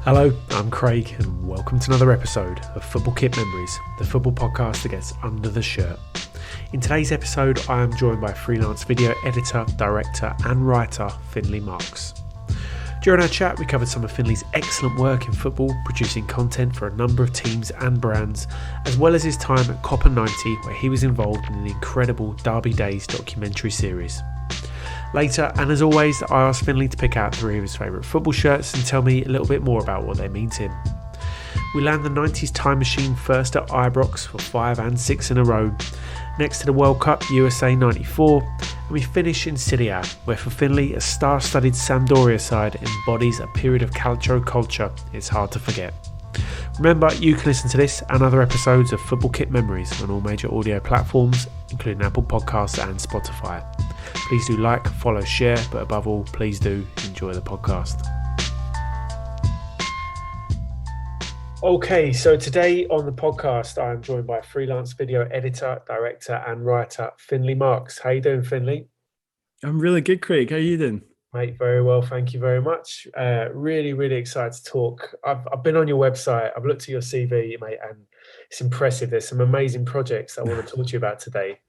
Hello, I'm Craig, and welcome to another episode of Football Kit Memories, the football podcast that gets under the shirt. In today's episode, I am joined by freelance video editor, director, and writer Findlay Marks. During our chat, we covered some of Findlay's excellent work in football, producing content for a number of teams and brands, as well as his time at Copa 90, where he was involved in the incredible Darby Days documentary series. Later, and as always, I asked Findlay to pick out 3 of his favourite football shirts and tell me a little bit more about what they mean to him. We land the 90s time machine first at Ibrox for 5 and 6 in a row, next to the World Cup USA 94, and we finish in Serie A, where for Findlay, a star-studded Sampdoria side embodies a period of calcio culture it's hard to forget. Remember, you can listen to this and other episodes of Football Kit Memories on all major audio platforms, including Apple Podcasts and Spotify. Please do like, follow, share, but above all, please do enjoy the podcast. Okay, so today on the podcast, I am joined by freelance video editor, director, and writer Findlay Marks. How you doing, Findlay? I'm really good, Craig. How are you doing? Mate, very well, thank you very much. Really excited to talk. I've been on your website, I've looked at your CV, mate, and it's impressive. There's some amazing projects that I want to talk to you about today.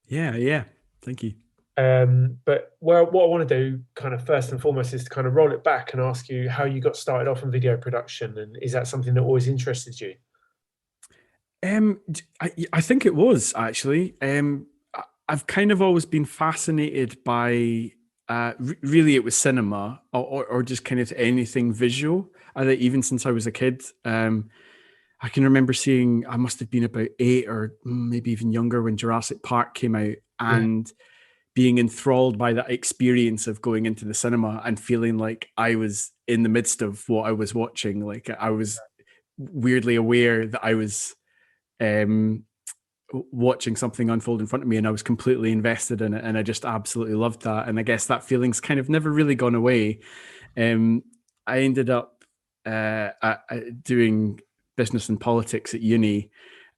Yeah, thank you. But what I want to do kind of first and foremost is to kind of roll it back and ask you how you got started off in video production, and is that something that always interested you? I think it was actually. I've kind of always been fascinated by really it was cinema or just kind of anything visual. I think even since I was a kid, I can remember seeing, I must have been about 8 or maybe even younger when Jurassic Park came out, and being enthralled by that experience of going into the cinema and feeling like I was in the midst of what I was watching. Like I was weirdly aware that I was watching something unfold in front of me, and I was completely invested in it, and I just absolutely loved that. And I guess that feeling's kind of never really gone away. I ended up doing business and politics at uni,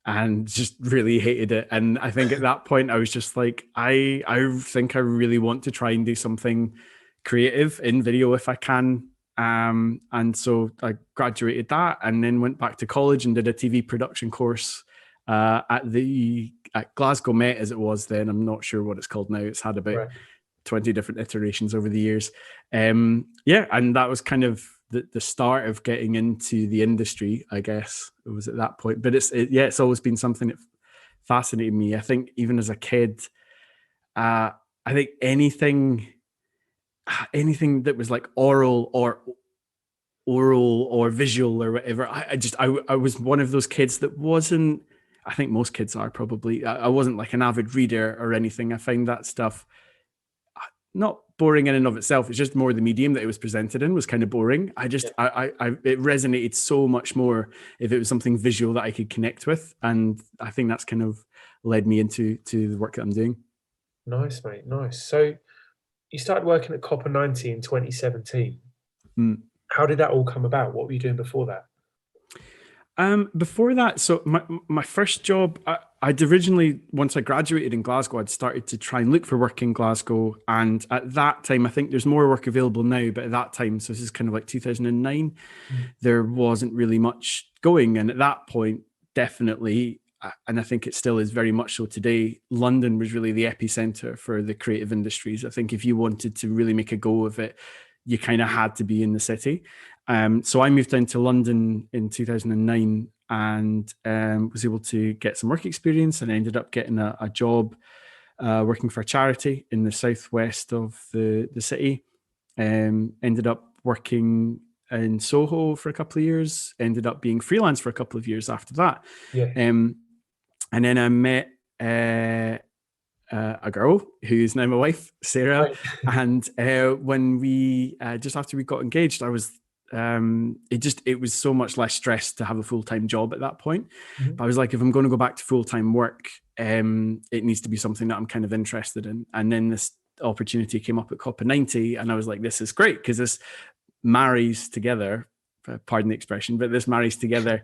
and just really hated it. And I think at that point I was just like, I think I really want to try and do something creative in video if I can. And so I graduated that and then went back to college and did a TV production course at Glasgow Met, as it was then. I'm not sure what it's called now. It's had about 20 different iterations over the years. And that was kind of the start of getting into the industry, I guess. It was at that point. But it's always been something that fascinated me. I think even as a kid, I think anything that was like oral or visual or whatever, I was one of those kids that wasn't, I think most kids are probably, I wasn't like an avid reader or anything. I find that stuff not boring in and of itself. It's just more the medium that it was presented in was kind of boring. It resonated so much more if it was something visual that I could connect with. And I think that's kind of led me into the work that I'm doing. Nice, mate. Nice. So you started working at Copa 90 in 2017. How did that all come about? What were you doing before that? Before that, so my first job, I'd originally, once I graduated in Glasgow, I'd started to try and look for work in Glasgow. And at that time, I think there's more work available now, but at that time, so this is kind of like 2009, there wasn't really much going. And at that point, definitely, and I think it still is very much so today, London was really the epicenter for the creative industries. I think if you wanted to really make a go of it, you kind of had to be in the city. So I moved down to London in 2009 and was able to get some work experience, and I ended up getting a job working for a charity in the southwest of the city. Ended up working in Soho for a couple of years, ended up being freelance for a couple of years after that. And then I met a girl who's now my wife, Sarah. Right. And when we, just after we got engaged, I was, it was so much less stress to have a full-time job at that point. But I was like, if I'm going to go back to full-time work, it needs to be something that I'm kind of interested in. And then this opportunity came up at Copa 90, and I was like, this is great, because this marries together, pardon the expression, but this marries together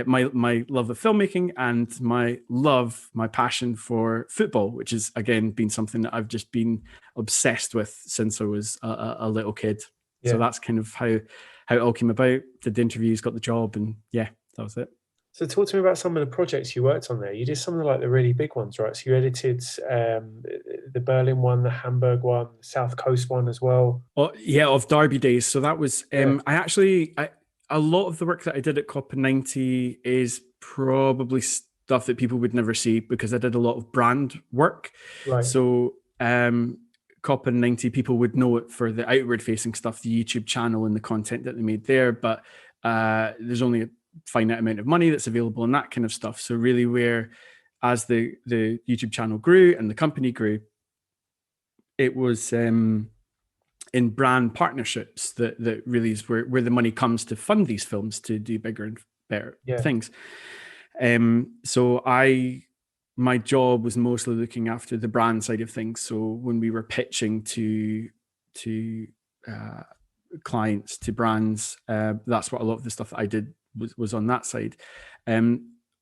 my love of filmmaking and my passion for football, which has again been something that I've just been obsessed with since I was a little kid. So that's kind of how it all came about. Did the interviews, got the job, and yeah, that was it. So talk to me about some of the projects you worked on there. You did some of like the really big ones, right? So you edited the Berlin one, the Hamburg one, the South Coast one as well. Oh, yeah, of Darby Days. So that was a lot of the work that I did at Copa 90 is probably stuff that people would never see because I did a lot of brand work. Right. So Copa 90, people would know it for the outward facing stuff, the YouTube channel and the content that they made there, but there's only a finite amount of money that's available and that kind of stuff. So really where as the YouTube channel grew and the company grew, it was in brand partnerships that really is where the money comes to fund these films to do bigger and better things. So my job was mostly looking after the brand side of things. So when we were pitching to clients, to brands, that's what a lot of the stuff that I did was on that side.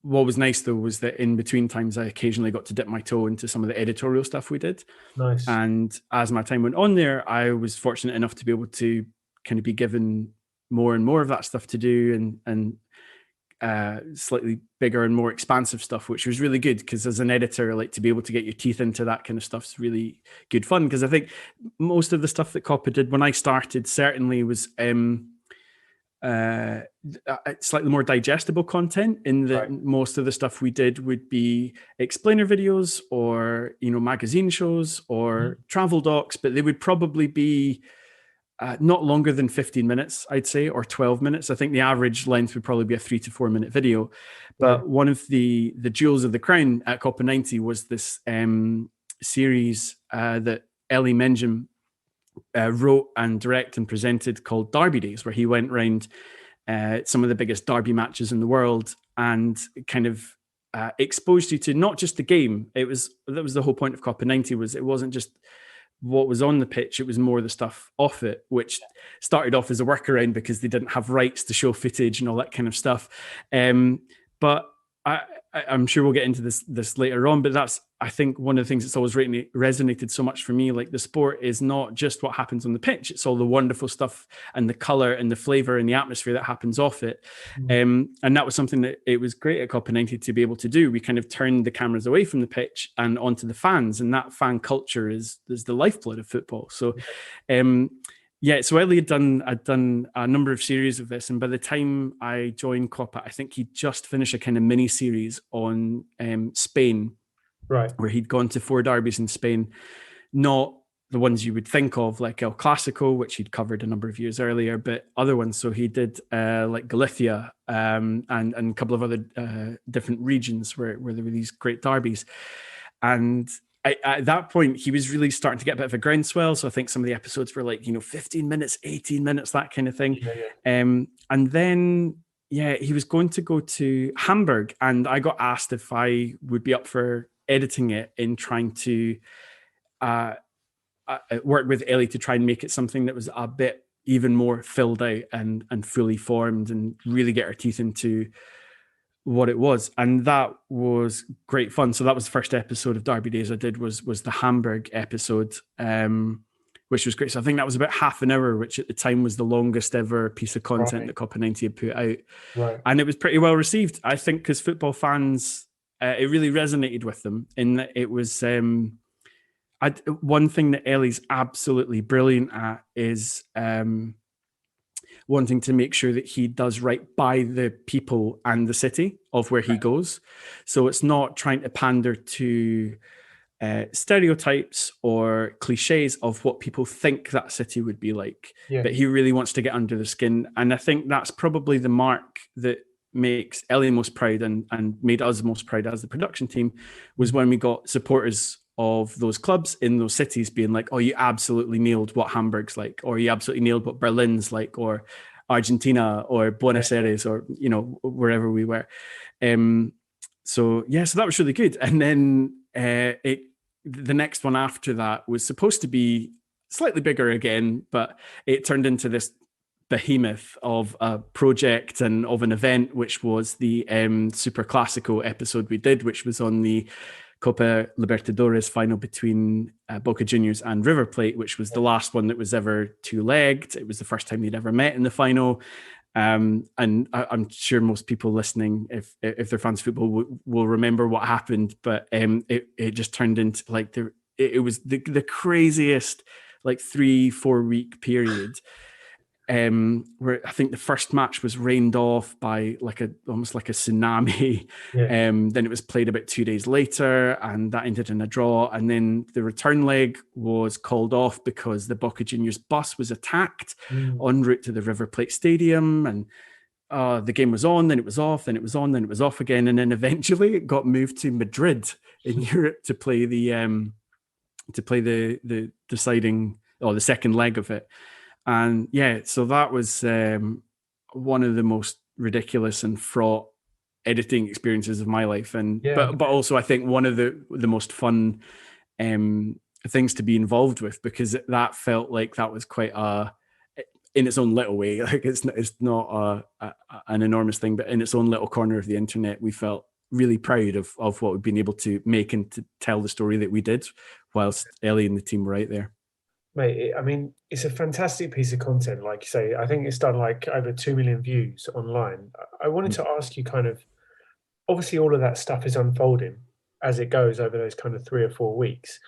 What was nice though was that in between times I occasionally got to dip my toe into some of the editorial stuff we did. Nice. And as my time went on there, I was fortunate enough to be able to kind of be given more and more of that stuff to do and slightly bigger and more expansive stuff, which was really good because as an editor, like to be able to get your teeth into that kind of stuff is really good fun. Because I think most of the stuff that Copa did when I started certainly was slightly more digestible content in that most of the stuff we did would be explainer videos or magazine shows or travel docs, but they would probably be not longer than 15 minutes, I'd say, or 12 minutes. I think the average length would probably be a 3 to 4 minute video. But one of the jewels of the crown at Copa 90 was this series that Ellie Menjum wrote and directed and presented called Darby Days, where he went around some of the biggest derby matches in the world and kind of exposed you to not just the game. That was the whole point of Copa 90, was it wasn't just what was on the pitch, it was more the stuff off it, which started off as a workaround because they didn't have rights to show footage and all that kind of stuff. But I'm sure we'll get into this later on, but that's, I think, one of the things that's always resonated so much for me. Like, the sport is not just what happens on the pitch, it's all the wonderful stuff and the color and the flavor and the atmosphere that happens off it. And that was something that it was great at Copa 90 to be able to do. We kind of turned the cameras away from the pitch and onto the fans, and that fan culture is the lifeblood of football. So so Ellie had done a number of series of this, and by the time I joined Copa, I think he'd just finished a kind of mini series on Spain, where he'd gone to 4 derbies in Spain, not the ones you would think of like El Clasico, which he'd covered a number of years earlier, but other ones. So he did like Galicia and a couple of other different regions where there were these great derbies. And at that point, he was really starting to get a bit of a groundswell. So I think some of the episodes were like, 15 minutes, 18 minutes, that kind of thing. And then, he was going to go to Hamburg, and I got asked if I would be up for editing it and trying to work with Ellie to try and make it something that was a bit even more filled out and fully formed and really get our teeth into what it was. And that was great fun. So that was the first episode of Darby Days I did was the Hamburg episode, which was great. So I think that was about half an hour, which at the time was the longest ever piece of content that Copa 90 had put out. And it was pretty well received, I think, because football fans, it really resonated with them in that it was one thing that Ellie's absolutely brilliant at is wanting to make sure that he does right by the people and the city of where he goes. So it's not trying to pander to stereotypes or cliches of what people think that city would be like, but he really wants to get under the skin. And I think that's probably the mark that makes Ellie most proud and made us most proud as the production team, was when we got supporters of those clubs in those cities being like, oh, you absolutely nailed what Hamburg's like, or you absolutely nailed what Berlin's like, or Argentina, or Buenos Aires, or wherever we were. So that was really good. And then the next one after that was supposed to be slightly bigger again, but it turned into this behemoth of a project and of an event, which was the Super Classico episode we did, which was on the Copa Libertadores final between Boca Juniors and River Plate, which was the last one that was ever two-legged. It was the first time they'd ever met in the final. And I'm sure most people listening, if they're fans of football, will remember what happened. But it just turned into like it was the craziest like 3-4 week period. Where I think the first match was rained off by almost like a tsunami. Then it was played about 2 days later, and that ended in a draw. And then the return leg was called off because the Boca Juniors bus was attacked en route to the River Plate Stadium, and the game was on, then it was off, then it was on, then it was off again, and then eventually it got moved to Madrid in Europe to play the deciding or the second leg of it. And yeah, so that was one of the most ridiculous and fraught editing experiences of my life, and but also I think one of the most fun things to be involved with, because that felt like that was quite in its own little way. Like it's not an enormous thing, but in its own little corner of the internet, we felt really proud of what we've been able to make and to tell the story that we did, whilst Ellie and the team were right there. Mate, I mean, it's a fantastic piece of content. Like you say, I think it's done like over 2 million views online. I wanted to ask you kind of, obviously all of that stuff is unfolding as it goes over those kind of 3 or 4 weeks.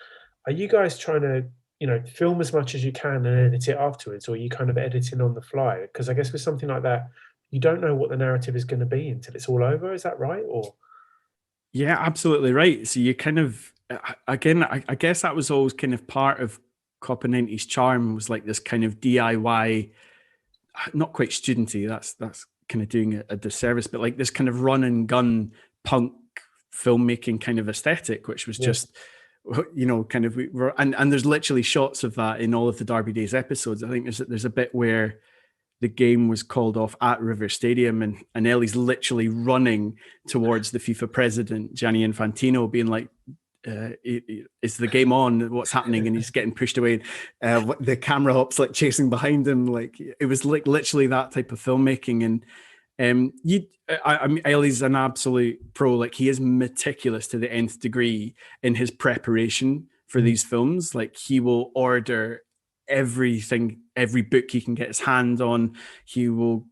Are you guys trying to, film as much as you can and edit it afterwards, or are you kind of editing on the fly? Because I guess with something like that, you don't know what the narrative is going to be until it's all over. Is that right? Or yeah, absolutely right. So you kind of, again, I guess that was always kind of part of Copa 90's charm, was like this kind of DIY, not quite studenty, that's kind of doing a disservice, but like this kind of run and gun punk filmmaking kind of aesthetic, which was just, kind of, and there's literally shots of that in all of the Darby Days episodes. I think there's a bit where the game was called off at River Stadium, and Ellie's literally running towards the FIFA president, Gianni Infantino, being like, is the game on? What's happening? And he's getting pushed away. The camera hops like chasing behind him. Like it was like literally that type of filmmaking. And I mean, Ellie's an absolute pro. Like he is meticulous to the nth degree in his preparation for these films. Like he will order everything, every book he can get his hand on. He will,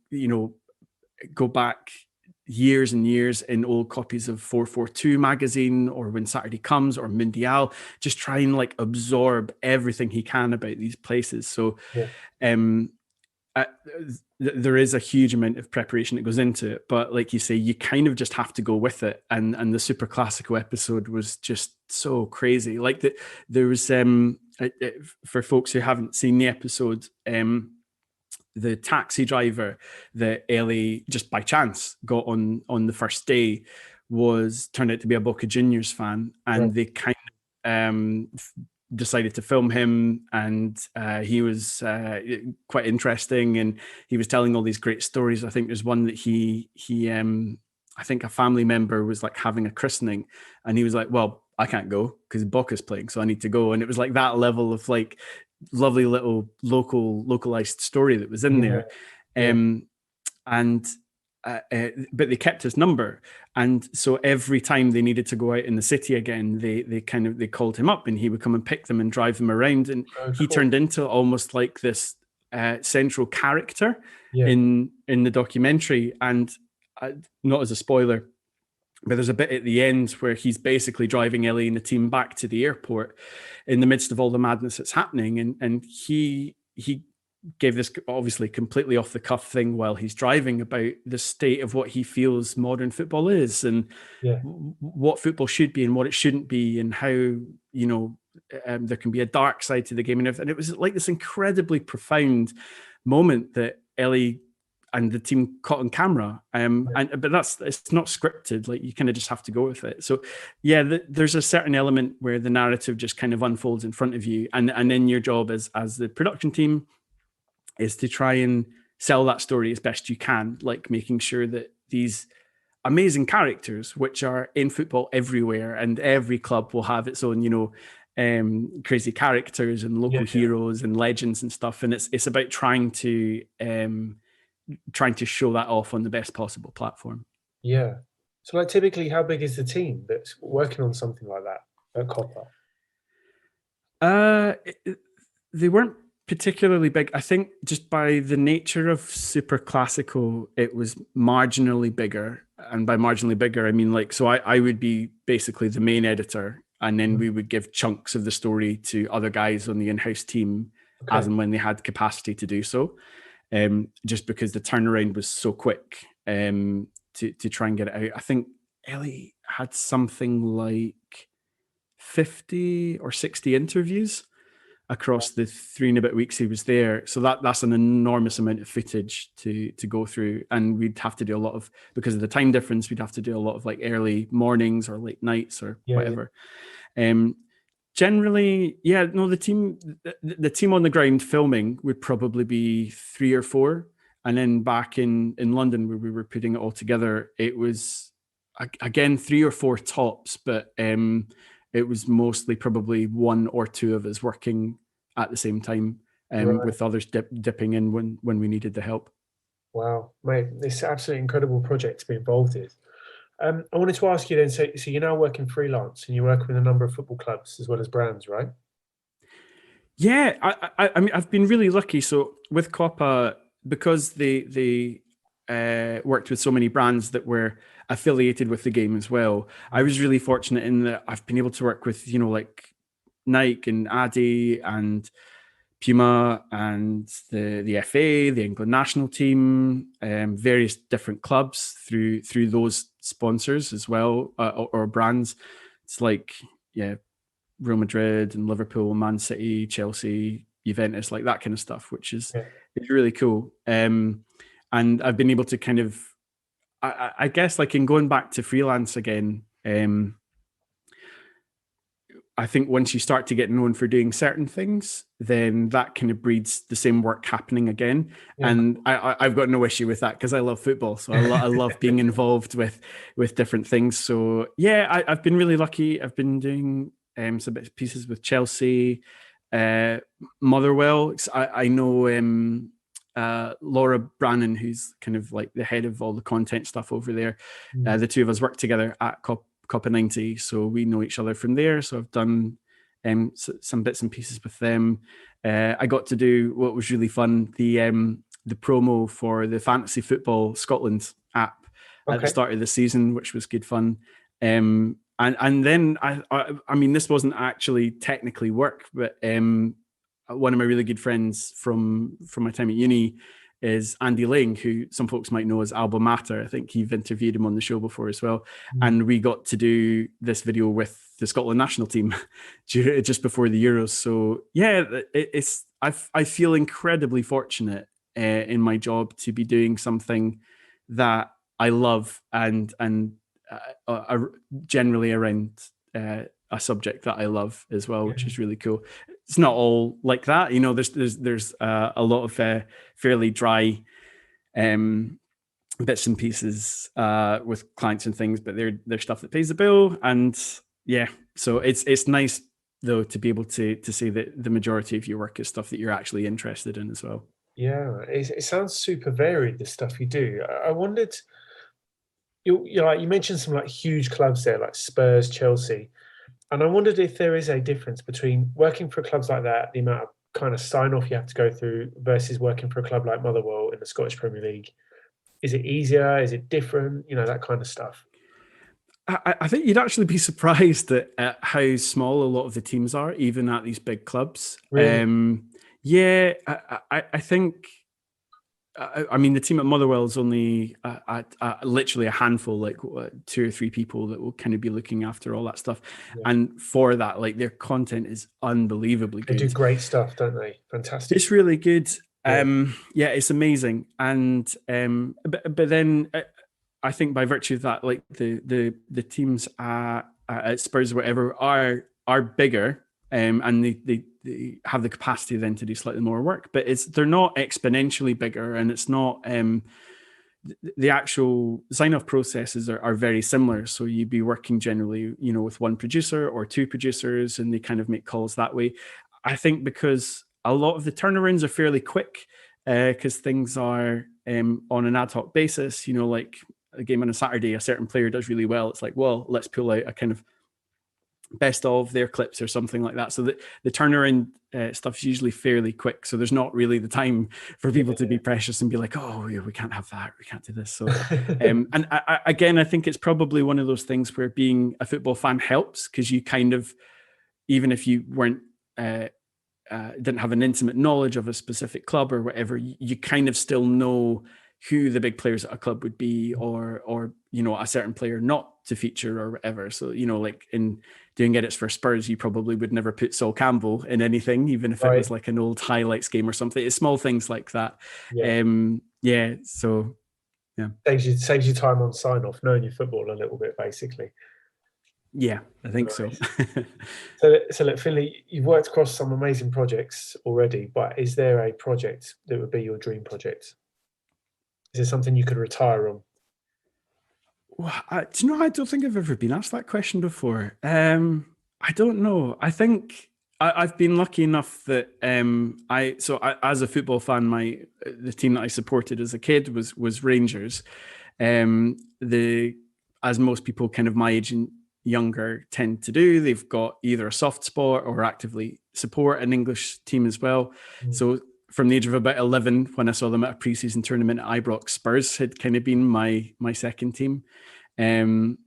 go back years and years in old copies of 442 magazine, or When Saturday Comes, or Mundial, just try and like absorb everything he can about these places. So there is a huge amount of preparation that goes into it, but like you say, you kind of just have to go with it. And the Super Classico episode was just so crazy. Like there was for folks who haven't seen the episode, the taxi driver that Ellie just by chance got on the first day turned out to be a Boca Juniors fan, and they kind of decided to film him, and he was quite interesting, and he was telling all these great stories. I think there's one that he I think a family member was like having a christening, and he was like, well, I can't go because Boca's playing, so I need to go. And it was like that level of like lovely little localized story that was in there. But they kept his number, and so every time they needed to go out in the city again, they called him up, and he would come and pick them and drive them around, and he turned into almost like this central character in the documentary. And not as a spoiler, but there's a bit at the end where he's basically driving Ellie and the team back to the airport in the midst of all the madness that's happening. And he gave this obviously completely off the cuff thing while he's driving about the state of what he feels modern football is, and what football should be and what it shouldn't be, and how, there can be a dark side to the game. And it was like this incredibly profound moment that Ellie and the team caught on camera. But it's not scripted. Like you kind of just have to go with it. So there's a certain element where the narrative just kind of unfolds in front of you. And then your job as the production team is to try and sell that story as best you can, like making sure that these amazing characters, which are in football everywhere, and every club will have its own, crazy characters and local heroes and legends and stuff. And it's about trying to show that off on the best possible platform. Yeah. So, like, typically, how big is the team that's working on something like that at Copa? Uh, it- they weren't particularly big. I think just by the nature of Super Classico, it was marginally bigger. And by marginally bigger, I mean like, so I would be basically the main editor, and then we would give chunks of the story to other guys on the in-house team as Okay. and when they had capacity to do so. Just because the turnaround was so quick to try and get it out. I think Ellie had something like 50 or 60 interviews across the 3 and a bit weeks he was there. So that's an enormous amount of footage to go through. And we'd have to do a lot of, because of the time difference, we'd have to do a lot of like early mornings or late nights or Yeah, yeah. whatever. Generally, yeah, no, the team on the ground filming would probably be 3 or 4. And then back in London where we were putting it all together, it was again 3 or 4 tops, but it was mostly probably 1 or 2 of us working at the same time, Right. with others dipping in when we needed the help. Wow, mate, it's an absolutely incredible project to be involved in. I wanted to ask you then, so you're now working freelance and you work with a number of football clubs as well as brands, right? Yeah, I mean, I've been really lucky. So with Copa, because they worked with so many brands that were affiliated with the game as well, I was really fortunate in that I've been able to work with, like Nike and Adi and Puma and the FA, the England national team, various different clubs through those sponsors as well, or brands. It's like, yeah, Real Madrid and Liverpool, Man City, Chelsea, Juventus, like that kind of stuff, which is Yeah. really cool. And I've been able to kind of, I guess, like in going back to freelance again, I think once you start to get known for doing certain things, then that kind of breeds the same work happening again. Yeah. And I've got no issue with that because I love football, so I love being involved with different things. So yeah, I've been really lucky. I've been doing some bits and pieces with Chelsea, Motherwell. I know Laura Brannan, who's kind of like the head of all the content stuff over there. The two of us work together at Copa 90, so we know each other from there. So I've done some bits and pieces with them. I got to do what was really fun, the promo for the Fantasy Football Scotland app at the start of the season, which was good fun. And then I mean, this wasn't actually technically work, but one of my really good friends from my time at uni is Andy Lang, who some folks might know as Alba Mater. I think you've interviewed him on the show before as well. And we got to do this video with the Scotland national team just before the Euros. So yeah, I feel incredibly fortunate in my job to be doing something that I love and generally around a subject that I love as well, which is really cool. It's not all like that, there's a lot of fairly dry bits and pieces with clients and things, but they're stuff that pays the bill. And yeah, so it's nice though to be able to say that the majority of your work is stuff that you're actually interested in as well. Yeah, it sounds super varied, the stuff you do. I wondered, you mentioned some like huge clubs there, like Spurs, Chelsea, and I wondered if there is a difference between working for clubs like that, the amount of kind of sign off you have to go through, versus working for a club like Motherwell in the Scottish Premier League. Is it easier? Is it different? That kind of stuff. I think you'd actually be surprised at how small a lot of the teams are, even at these big clubs. Really? Yeah, I think. I mean, the team at Motherwell is only literally a handful, like 2 or 3 people that will kind of be looking after all that stuff. Yeah. And for that, like their content is unbelievably They do good. great stuff, don't they? Fantastic. It's really good. Yeah. Yeah, it's amazing. And but then I think by virtue of that, like the teams at Spurs or whatever are bigger, and they have the capacity then to do slightly more work, but they're not exponentially bigger, and it's not the actual sign-off processes are very similar. So you'd be working generally, with one producer or 2 producers, and they kind of make calls that way. I think because a lot of the turnarounds are fairly quick, because things are on an ad hoc basis, like a game on a Saturday, a certain player does really well, it's like, well, let's pull out a kind of best of their clips or something like that. So the turnaround stuff is usually fairly quick. So there's not really the time for people to be precious and be like, oh, we can't have that, we can't do this. So, and again, I think it's probably one of those things where being a football fan helps, because you kind of, even if you weren't, didn't have an intimate knowledge of a specific club or whatever, you kind of still know who the big players at a club would be, or a certain player not to feature or whatever. So, like in doing edits for Spurs, you probably would never put Sol Campbell in anything, even if it was like an old highlights game or something. It's small things like that. So saves you time on sign off, knowing your football a little bit, basically. Yeah, I think so. So look, Finlay, you've worked across some amazing projects already, but is there a project that would be your dream project? Is there something you could retire on? Well, I don't think I've ever been asked that question before. I don't know. I think I've been lucky enough that as a football fan, the team that I supported as a kid was Rangers. As most people kind of my age and younger tend to do, they've got either a soft spot or actively support an English team as well. So from the age of about 11, when I saw them at a pre-season tournament at Ibrox, Spurs had kind of been my second team. And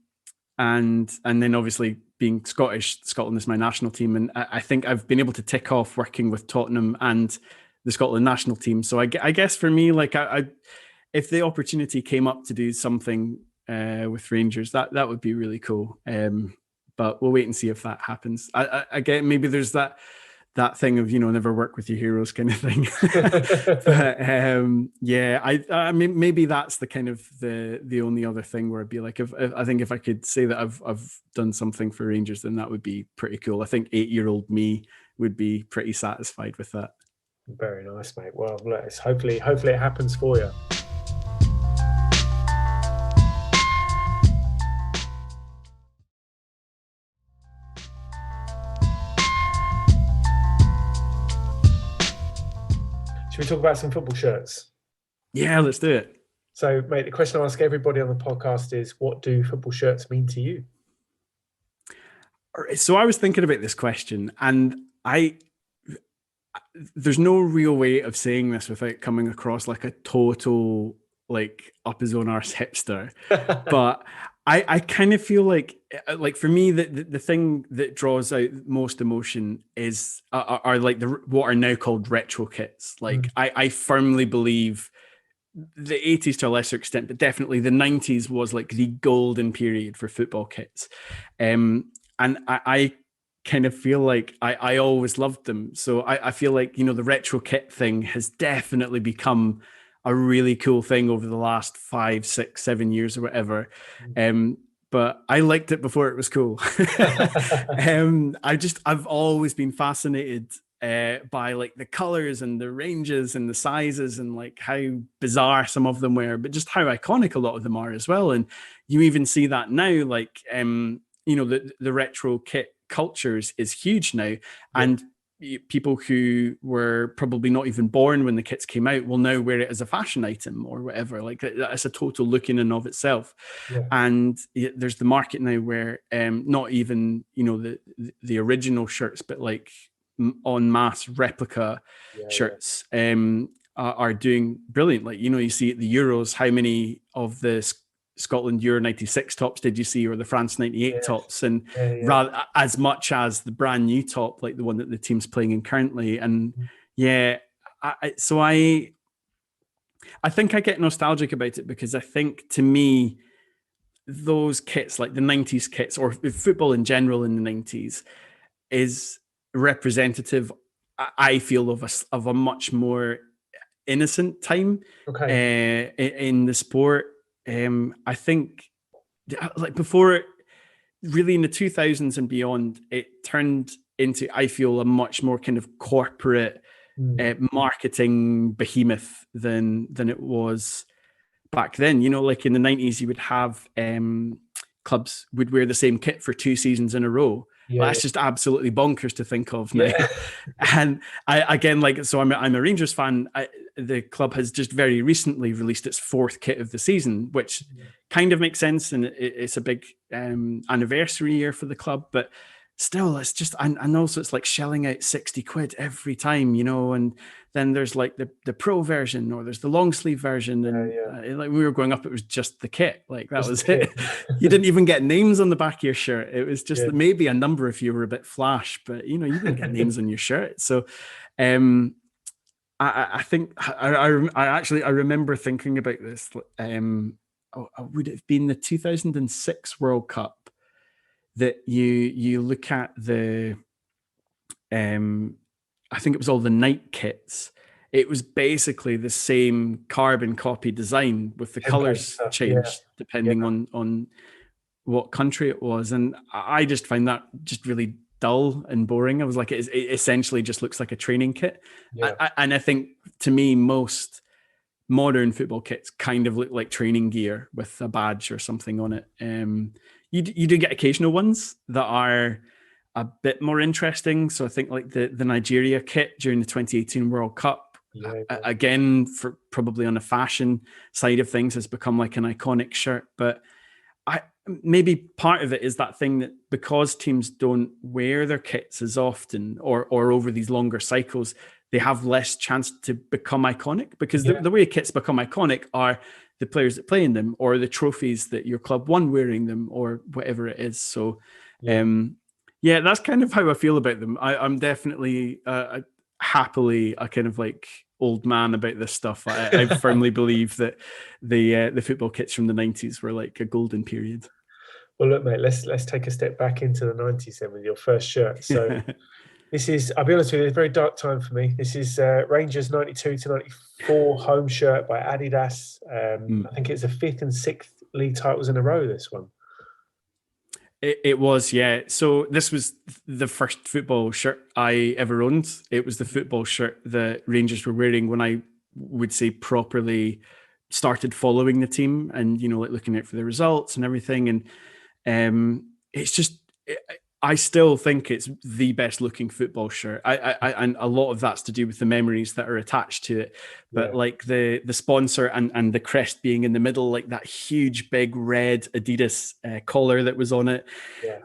then obviously being Scottish, Scotland is my national team. And I think I've been able to tick off working with Tottenham and the Scotland national team. So I guess for me, like if the opportunity came up to do something with Rangers, that would be really cool. But we'll wait and see if that happens. Again, maybe there's that thing of, never work with your heroes kind of thing. But I mean, maybe that's the kind of the only other thing where I'd be like, if I think if I could say that I've done something for Rangers, then that would be pretty cool. I think 8-year-old me would be pretty satisfied with that. Very nice, mate. Well, hopefully it happens for you. Should we talk about some football shirts? Yeah, let's do it. So, mate, the question I ask everybody on the podcast is, what do football shirts mean to you? So I was thinking about this question, and there's no real way of saying this without coming across like a total like up his own arse hipster. But I kind of feel like for me, the thing that draws out most emotion is are like what are now called retro kits. Like I firmly believe the 80s to a lesser extent, but definitely the 90s was like the golden period for football kits. And I kind of feel like I always loved them. So I feel like, the retro kit thing has definitely become a really cool thing over the last 5, 6, 7 years or whatever. But I liked it before it was cool. I've always been fascinated by like the colors and the ranges and the sizes and like how bizarre some of them were, but just how iconic a lot of them are as well. And you even see that now, like, the retro kit culture is huge now. And people who were probably not even born when the kits came out will now wear it as a fashion item or whatever. Like that's a total look in and of itself. And there's the market now where not even the original shirts, but like en masse replica shirts are doing brilliant. Like you see at the Euros, how many of the Scotland Euro 96 tops did you see, or the France 98 tops, and rather as much as the brand new top, like the one that the team's playing in currently. And I think I get nostalgic about it because I think, to me, those kits, like the 90s kits or football in general in the 90s, is representative, I feel, of a much more innocent time in the sport. I think like before, really in the 2000s and beyond, it turned into, I feel, a much more kind of corporate marketing behemoth than it was back then. Like in the 90s, you would have clubs would wear the same kit for 2 seasons in a row. Yeah, that's just absolutely bonkers to think of now. yeah. And I'm a Rangers fan. The club has just very recently released its fourth kit of the season, which kind of makes sense, and it's a big anniversary year for the club. But still, it's just, and also it's like shelling out 60 quid every time, and then there's like the pro version, or there's the long sleeve version, and like when we were growing up, it was just the kit, like that was it. You didn't even get names on the back of your shirt. It was just maybe a number if you were a bit flash, but you wouldn't get names on your shirt. So I think I remember thinking about this. Would it have been the 2006 World Cup that you look at the I think it was all the night kits. It was basically the same carbon copy design with the colors changed depending on what country it was. And I just find that just really dull and boring. I was like, it essentially just looks like a training kit. And I think, to me, most modern football kits kind of look like training gear with a badge or something on it. You do get occasional ones that are a bit more interesting. So I think like the Nigeria kit during the 2018 World Cup, again, for probably on the fashion side of things, has become like an iconic shirt. But maybe part of it is that thing that because teams don't wear their kits as often or over these longer cycles, they have less chance to become iconic, because the way kits become iconic are the players that play in them, or the trophies that your club won wearing them, or whatever it is. So that's kind of how I feel about them. I'm definitely happily a kind of like old man about this stuff. I firmly believe that the football kits from the 90s were like a golden period. Well, look, mate, let's take a step back into the 90s then with your first shirt. So this is, I'll be honest with you, it's a very dark time for me. This is Rangers 92 to 94 home shirt by Adidas. I think it's the 5th and 6th league titles in a row, this one. It was, yeah. So this was the first football shirt I ever owned. It was the football shirt that Rangers were wearing when I would say properly started following the team and, like looking out for the results and everything. And it's just, I still think it's the best looking football shirt. And a lot of that's to do with the memories that are attached to it. But like the sponsor and the crest being in the middle, like that huge big red Adidas collar that was on it,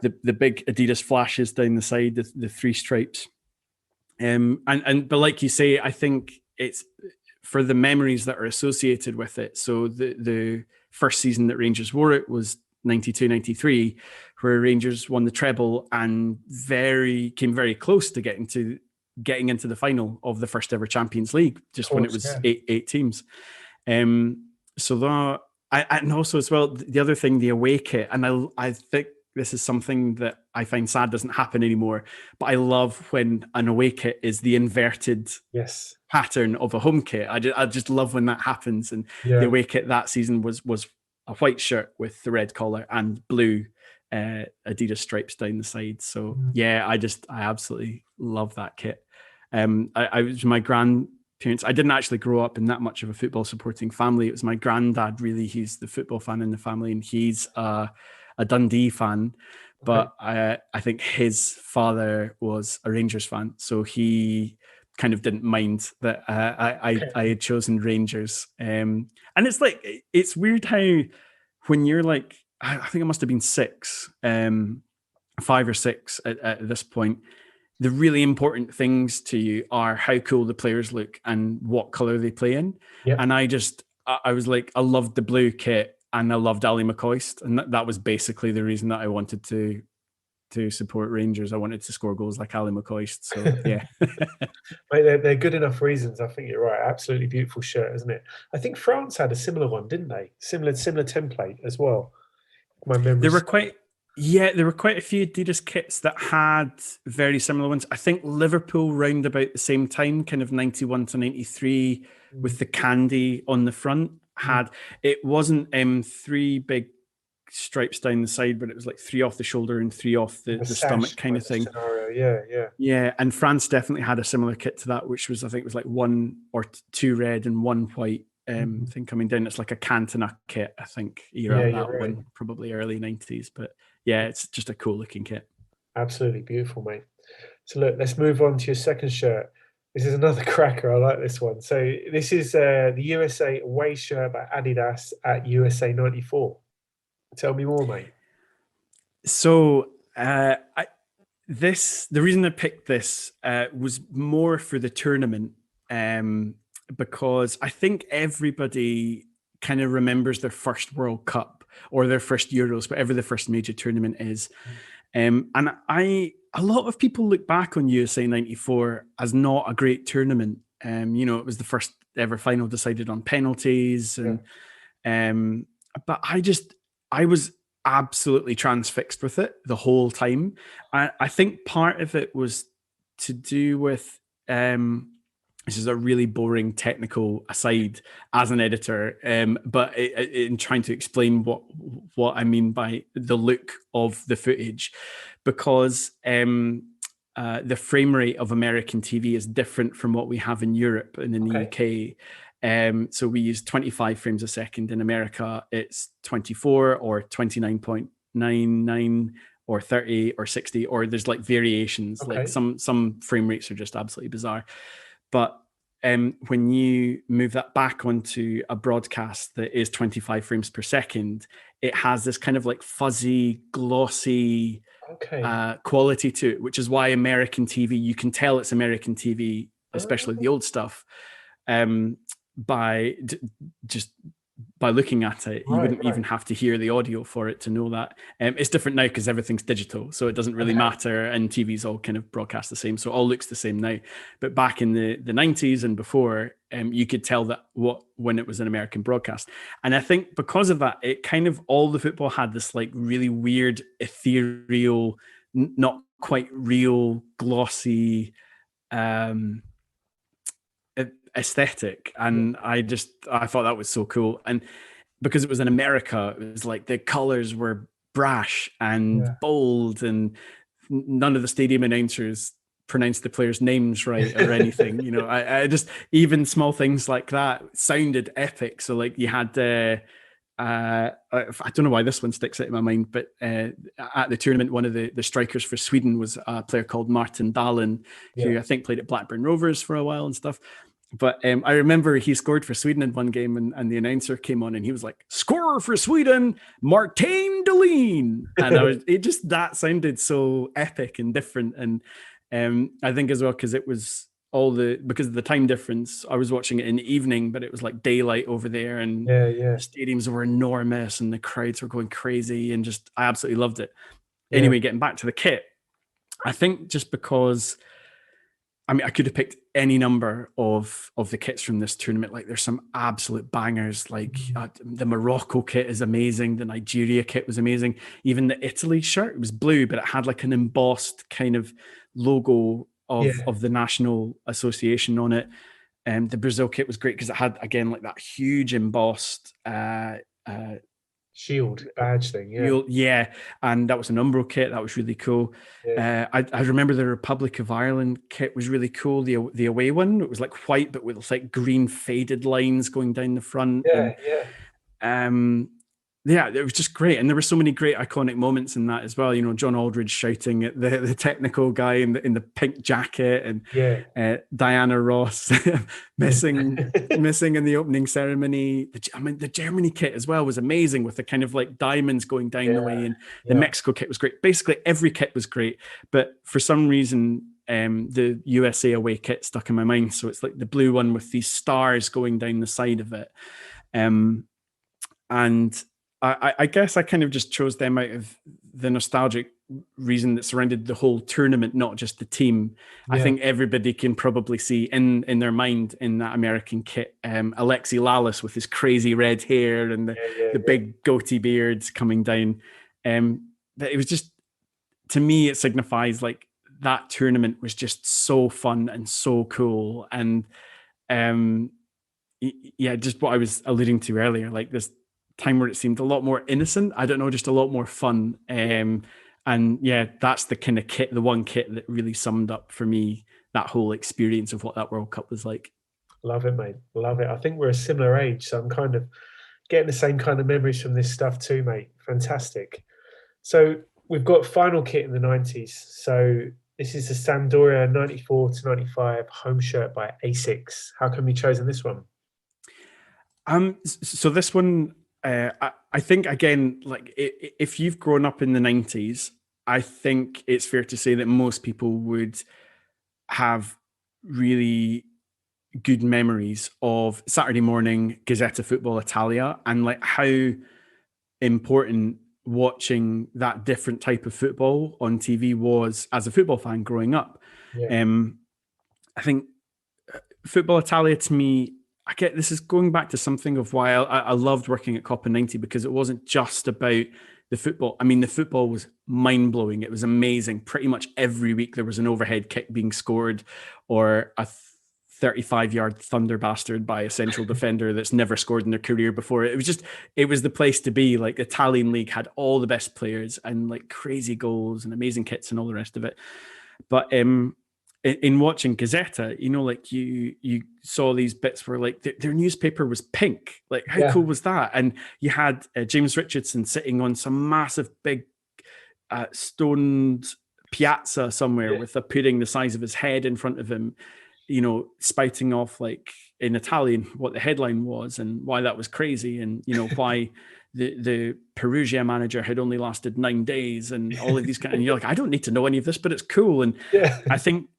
the big Adidas flashes down the side, the 3 stripes. But like you say, I think it's for the memories that are associated with it. So the first season that Rangers wore it was 92-93, where Rangers won the treble and came very close to getting into the final of the first ever Champions League, just when it was eight teams. So that, and also as well, the other thing, the away kit, and I think this is something that I find sad doesn't happen anymore, but I love when an away kit is the inverted pattern of a home kit. I just love when that happens. And the away kit that season was a white shirt with the red collar and blue Adidas stripes down the side. So I absolutely love that kit. I was my grandparents. I didn't actually grow up in that much of a football supporting family. It was my granddad, really. He's the football fan in the family, and he's a Dundee fan. But I think his father was a Rangers fan, so he kind of didn't mind that I had chosen Rangers. And it's like, it's weird how when you're like, I think it must have been 5 or 6 at this point, the really important things to you are how cool the players look and what color they play in. And I was like, I loved the blue kit and I loved Ali McCoist. And that was basically the reason that I wanted to support Rangers. I wanted to score goals like Ali McCoist. So yeah. Mate, they're good enough reasons. I think you're right. Absolutely beautiful shirt, isn't it? I think France had a similar one, didn't they? Similar template as well. My memory. There were quite a few Adidas kits that had very similar ones. I think Liverpool round about the same time, kind of 91 to 93, with the candy on the front, had, it wasn't 3 big stripes down the side, but it was like 3 off the shoulder and 3 off the stomach kind of thing. Scenario. Yeah, and France definitely had a similar kit to that, which was, I think it was like 1 or 2 red and 1 white thing coming down. It's like a Cantona kit, I think, era that one, probably early 90s. But yeah, it's just a cool looking kit. Absolutely beautiful, mate. So look, let's move on to your second shirt. This is another cracker. I like this one. So this is the USA away shirt by Adidas at USA 94. Tell me more, mate. So the reason I picked this was more for the tournament, because I think everybody kind of remembers their first World Cup or their first Euros, whatever the first major tournament is. And a lot of people look back on USA 94 as not a great tournament. It was the first ever final decided on penalties. But I was absolutely transfixed with it the whole time. I think part of it was to do with, this is a really boring technical aside as an editor, but in trying to explain what I mean by the look of the footage, because the frame rate of American TV is different from what we have in Europe and in the UK. So we use 25 frames a second. In America, it's 24 or 29.99 or 30 or 60, or there's like variations. Like some frame rates are just absolutely bizarre. But when you move that back onto a broadcast that is 25 frames per second, it has this kind of like fuzzy, glossy quality to it, which is why American TV, you can tell it's American TV, especially the old stuff, by looking at it. You wouldn't even have to hear the audio for it to know that. It's different now because everything's digital, so it doesn't really matter, and TV's all kind of broadcast the same, so it all looks the same now. But back in the 90s and before, you could tell that when it was an American broadcast. And I think because of that, it kind of, all the football had this like really weird, ethereal, not quite real, glossy aesthetic, and I thought that was so cool. And because it was in America, it was like the colors were brash and bold, and none of the stadium announcers pronounced the players' names right or anything. I just, even small things like that sounded epic. So like you had I don't know why this one sticks out in my mind, but at the tournament, one of the strikers for Sweden was a player called Martin Dahlin, who I think played at Blackburn Rovers for a while and stuff. But I remember he scored for Sweden in one game, and the announcer came on and he was like, "Scorer for Sweden, Martin Dahlin." And that sounded so epic and different. And I think as well, because it was because of the time difference, I was watching it in the evening, but it was like daylight over there, and the stadiums were enormous and the crowds were going crazy, and I absolutely loved it. Anyway, getting back to the kit, I think just because, I could have picked any number of the kits from this tournament. Like there's some absolute bangers, like the Morocco kit is amazing. The Nigeria kit was amazing. Even the Italy shirt, it was blue, but it had like an embossed kind of logo of the national association on it. The Brazil kit was great because it had, again, like that huge embossed shield badge thing, and that was an Umbro kit. That was really cool. I remember the Republic of Ireland kit was really cool. The away one, it was like white but with like green faded lines going down the front. It was just great, and there were so many great iconic moments in that as well. John Aldridge shouting at the technical guy in the pink jacket, and Diana Ross missing in the opening ceremony. The Germany kit as well was amazing, with the kind of like diamonds going down the way, and the Mexico kit was great. Basically, every kit was great, but for some reason, the USA away kit stuck in my mind. So it's like the blue one with these stars going down the side of it, and I guess I kind of just chose them out of the nostalgic reason that surrounded the whole tournament, not just the team. I think everybody can probably see in their mind in that American kit, Alexi Lalas with his crazy red hair and the big goatee beards coming down. But it was just, to me, it signifies like that tournament was just so fun and so cool. And just what I was alluding to earlier, like this time where it seemed a lot more innocent. I don't know, just a lot more fun. That's the kind of kit, the one kit that really summed up for me that whole experience of what that World Cup was like. Love it, mate. Love it. I think we're a similar age, so I'm kind of getting the same kind of memories from this stuff too, mate. Fantastic. So we've got final kit in the 90s. So this is the Sampdoria 94 to 95 home shirt by Asics. How come you chosen this one? So this one, I think again, like if you've grown up in the 90s, I think it's fair to say that most people would have really good memories of Saturday morning Gazzetta Football Italia, and like how important watching that different type of football on TV was as a football fan growing up. Yeah. I think Football Italia to me, I get this is going back to something of why I loved working at Copa 90, because it wasn't just about the football. I mean, the football was mind blowing. It was amazing. Pretty much every week there was an overhead kick being scored, or a 35-yard thunder bastard by a central defender that's never scored in their career before. It was the place to be. Like, the Italian league had all the best players and like crazy goals and amazing kits and all the rest of it. But in watching Gazzetta, you know, like you saw these bits where like their newspaper was pink. Like, how cool was that? And you had James Richardson sitting on some massive big stoned piazza somewhere with a pudding the size of his head in front of him, you know, spouting off like in Italian what the headline was and why that was crazy, and you know why the Perugia manager had only lasted 9 days, and all of these kind. And you're like, I don't need to know any of this, but it's cool. And I think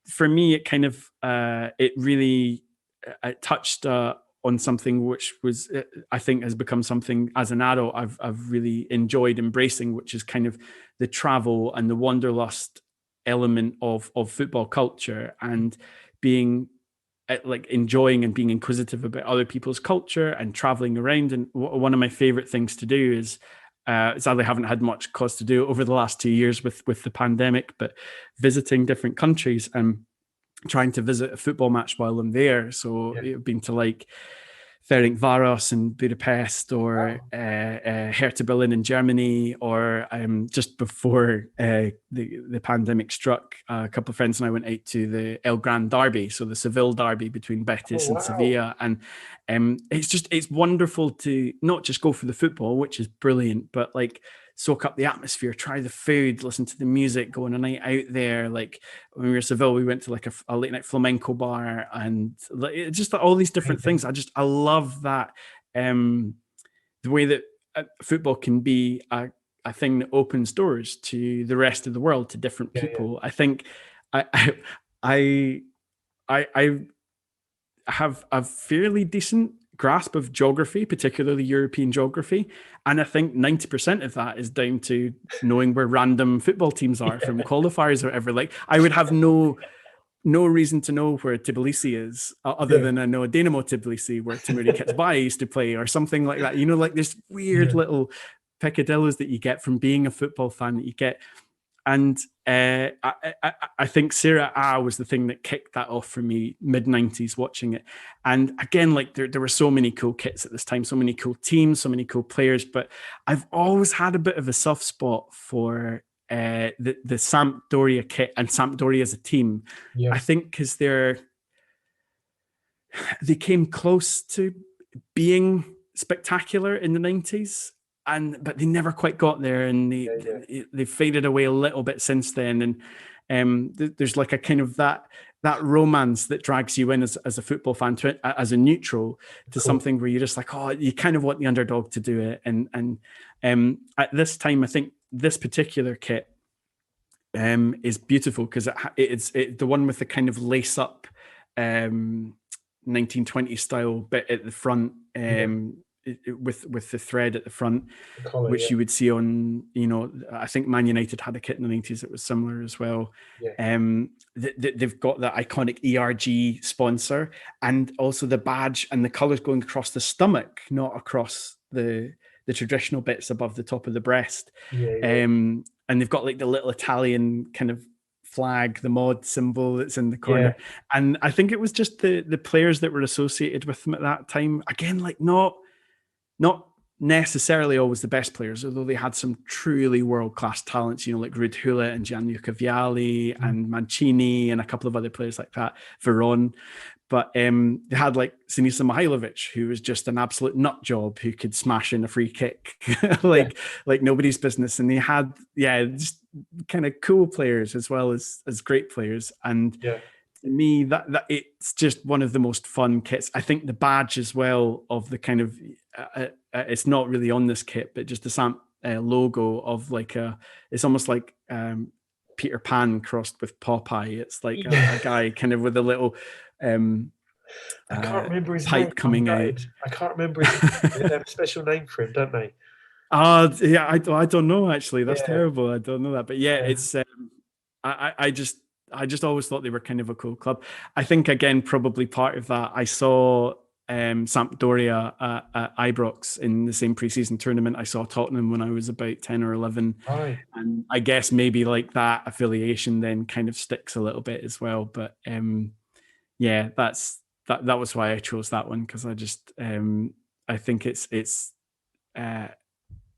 for me, it kind of it really touched on something which was, I think, has become something as an adult I've really enjoyed embracing, which is kind of the travel and the wanderlust element of football culture, and being like enjoying and being inquisitive about other people's culture and traveling around. And one of my favorite things to do is, sadly, I haven't had much cause to do over the last 2 years with the pandemic, but visiting different countries and trying to visit a football match while I'm there. So I've been to like Ferencváros in Budapest, or Hertha Berlin in Germany, or just before the pandemic struck, a couple of friends and I went out to the El Gran Derby, so the Seville derby between Betis and Sevilla. And it's wonderful to not just go for the football, which is brilliant, but like soak up the atmosphere, try the food, listen to the music, go on a night out there. Like when we were in Seville, we went to like a late night flamenco bar, and just all these different things. I love that, the way that football can be a thing that opens doors to the rest of the world, to different people. I think I have a fairly decent grasp of geography, particularly European geography. And I think 90% of that is down to knowing where random football teams are from qualifiers or whatever. Like, I would have no reason to know where Tbilisi is, other than I know Dynamo Tbilisi, where Timuri Ketsbay used to play, or something like that. You know, like this weird little peccadillos that you get from being a football fan that you get. And I think Serie A was the thing that kicked that off for me, mid-90s, watching it. And again, like there were so many cool kits at this time, so many cool teams, so many cool players. But I've always had a bit of a soft spot for the Sampdoria kit and Sampdoria as a team. I think because they came close to being spectacular in the 90s. But they never quite got there, and they faded away a little bit since then. And there's like a kind of that romance that drags you in as a football fan, as a neutral, to something where you're just like, oh, you kind of want the underdog to do it. And at this time, I think this particular kit is beautiful, because it's the one with the kind of lace up 1920s style bit at the front. With the thread at the front, which you would see on, you know, I think Man United had a kit in the 90s that was similar as well. They've got that iconic ERG sponsor, and also the badge and the colours going across the stomach, not across the traditional bits above the top of the breast. And they've got like the little Italian kind of flag, the mod symbol that's in the corner. And I think it was just the players that were associated with them at that time. Again, like not necessarily always the best players, although they had some truly world-class talents, you know, like Ruud Gullit and Gianluca Vialli and Mancini and a couple of other players like that, Veron. But they had like Sinisa Mihailovic, who was just an absolute nut job, who could smash in a free kick like nobody's business. And they had just kind of cool players as well as great players. And to me, that it's just one of the most fun kits. I think the badge as well of the kind of it's not really on this kit, but just the Samp logo of like it's almost like Peter Pan crossed with Popeye. It's like a guy kind of with a little I can't remember his pipe name. coming out. I can't remember his name. They have a special name for him, don't they? I don't know actually. That's terrible. I don't know that. But it's I just always thought they were kind of a cool club. I think again probably part of that I saw Sampdoria at Ibrox in the same preseason tournament. I saw Tottenham when I was about 10 or 11. Right. And I guess maybe like that affiliation then kind of sticks a little bit as well. But that was why I chose that one, because I just I think it's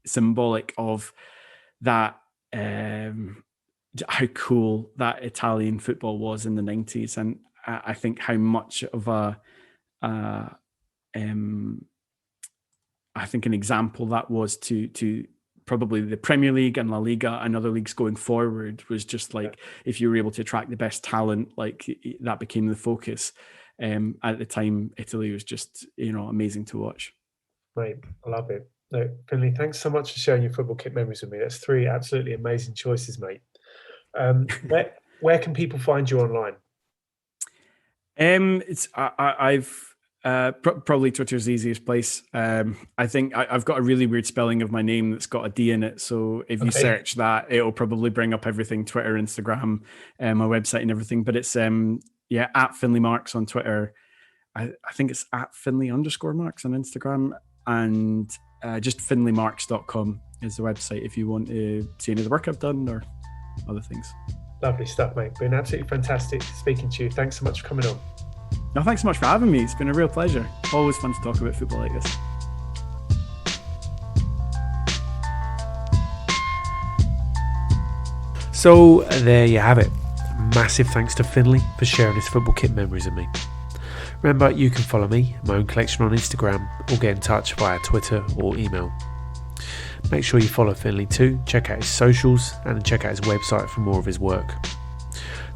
symbolic of that how cool that Italian football was in the 90s, and I think how much of I think an example that was to probably the Premier League and La Liga and other leagues going forward, was just like if you were able to attract the best talent, like that became the focus. At the time, Italy was just amazing to watch. Mate, I love it. No, Findlay, thanks so much for sharing your football kit memories with me. That's 3 absolutely amazing choices, mate. Where can people find you online? I've probably Twitter's the easiest place. I think I've got a really weird spelling of my name that's got a D in it. So if you search that, it'll probably bring up everything: Twitter, Instagram, my website, and everything. But it's at Findlay Marks on Twitter. I think it's at Findlay_Marks on Instagram, and just FindlayMarks.com is the website if you want to see any of the work I've done or other things. Lovely stuff, mate. Been absolutely fantastic speaking to you. Thanks so much for coming on. No, thanks so much for having me. It's been a real pleasure. Always fun to talk about football like this. So there you have it. Massive thanks to Findlay for sharing his football kit memories with me. Remember, you can follow me, my own collection on Instagram, or get in touch via Twitter or email. Make sure you follow Findlay too, check out his socials, and check out his website for more of his work.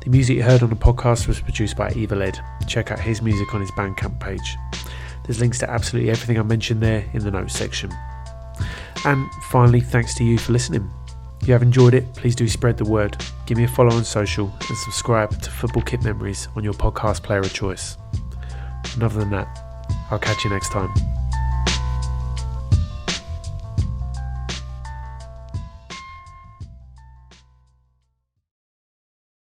The music you heard on the podcast was produced by Evil Ed. Check out his music on his Bandcamp page. There's links to absolutely everything I mentioned there in the notes section. And finally, thanks to you for listening. If you have enjoyed it, please do spread the word. Give me a follow on social and subscribe to Football Kit Memories on your podcast player of choice. And other than that, I'll catch you next time.